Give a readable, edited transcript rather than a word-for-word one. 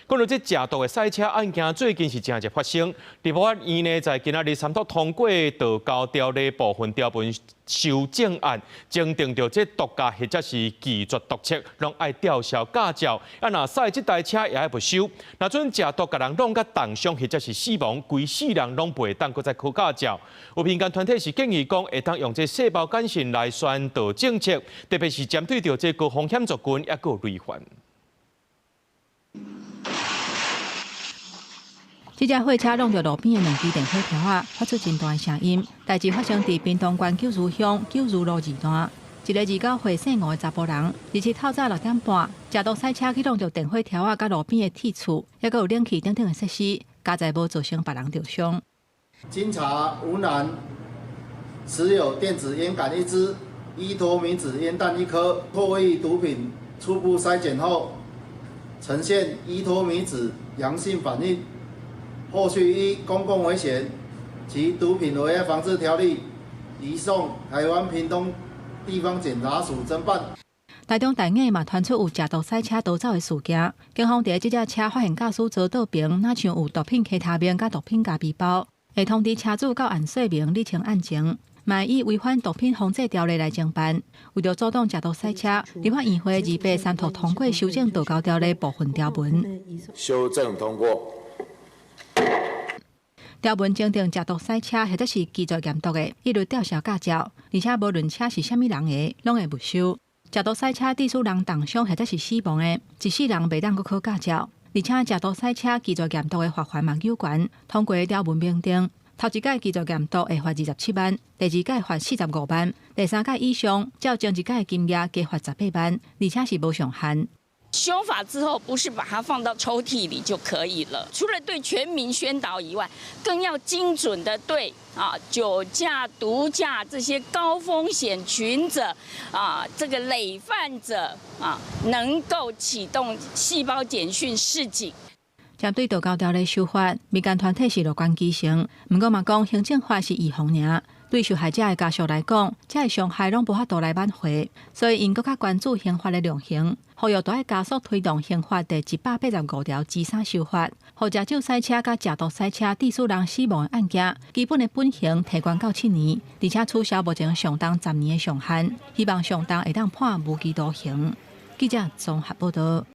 講到這食毒的賽車案件，最近是正式發生。立法院呢，在今仔日三讀通過道交條例部分條文修正案，證定着這毒駕或者是技術盜竊，攏愛吊銷駕照。啊，若賽這台車也愛沒收。若准食毒甲人弄甲重傷或者是死亡，規世人攏袂當擱再考駕照。有民間團體是建議講，會當用這細胞感信來宣導政策，特別是針對着這高風險族群，抑個有累犯。這隻貨車弄到路邊的兩支電火條仔，發出真大的聲音。代誌發生在屏東縣九如鄉九如路2段，一個29歲姓吳的查甫人，日前透早6點半，食毒賽車去弄到電火條仔，甲路邊的鐵柱，抑個有冷氣等等的設施，加在無造成別人受傷。經查吳男持有電子菸桿1支、依托米脂菸彈1顆，唾液毒品初步篩檢後呈現依托米脂陽性反應。後續依公共危險及毒品危害防治條例移送台灣屏東地方檢察署偵辦。台中大雅嘛傳出有食毒賽車逃走的事件，警方在這輛車發現駕駛座倒邊，哪像有毒品其他面甲毒品加背包，會通知車主到案說明釐清案情，嘛以違反毒品防治條例來偵辦。為了阻擋食毒賽車，立法院會283三讀通過修正道交條例部分條文，修正通過。條文證定食毒賽車或者是技術嚴重的，一律吊銷駕照，而且無論車是啥物人的，攏會沒收。食毒賽車致使人重傷或者是死亡的，一世人袂當擱考駕照。而且食毒賽車技術嚴重的罰款嘛有關，通過條文明定，頭一屆技術嚴重會罰27萬，第二屆罰45萬，第三屆以上較前一屆的金額加罰18萬，而且是無上限。修法之後，不是把它放到抽屜裡就可以了。除了對全民宣導以外，更要精準的對酒駕、毒駕這些高風險群者這個累犯者能夠啟動細胞簡訊示警。針對道交條例修法，民間團體是樂觀其成，不過嘛講行政法是預防爾。對受害者的家屬來講，這個傷害攏無法度來挽回，所以因更加關注刑法的量刑，呼籲大家加速推動刑法第185條之3修法，讓食酒賽車甲食毒賽車致使人死亡的案件，基本的本刑提懸到7年，而且取消目前上重10年的上限，希望上重會當判無期徒刑。記者綜合報道。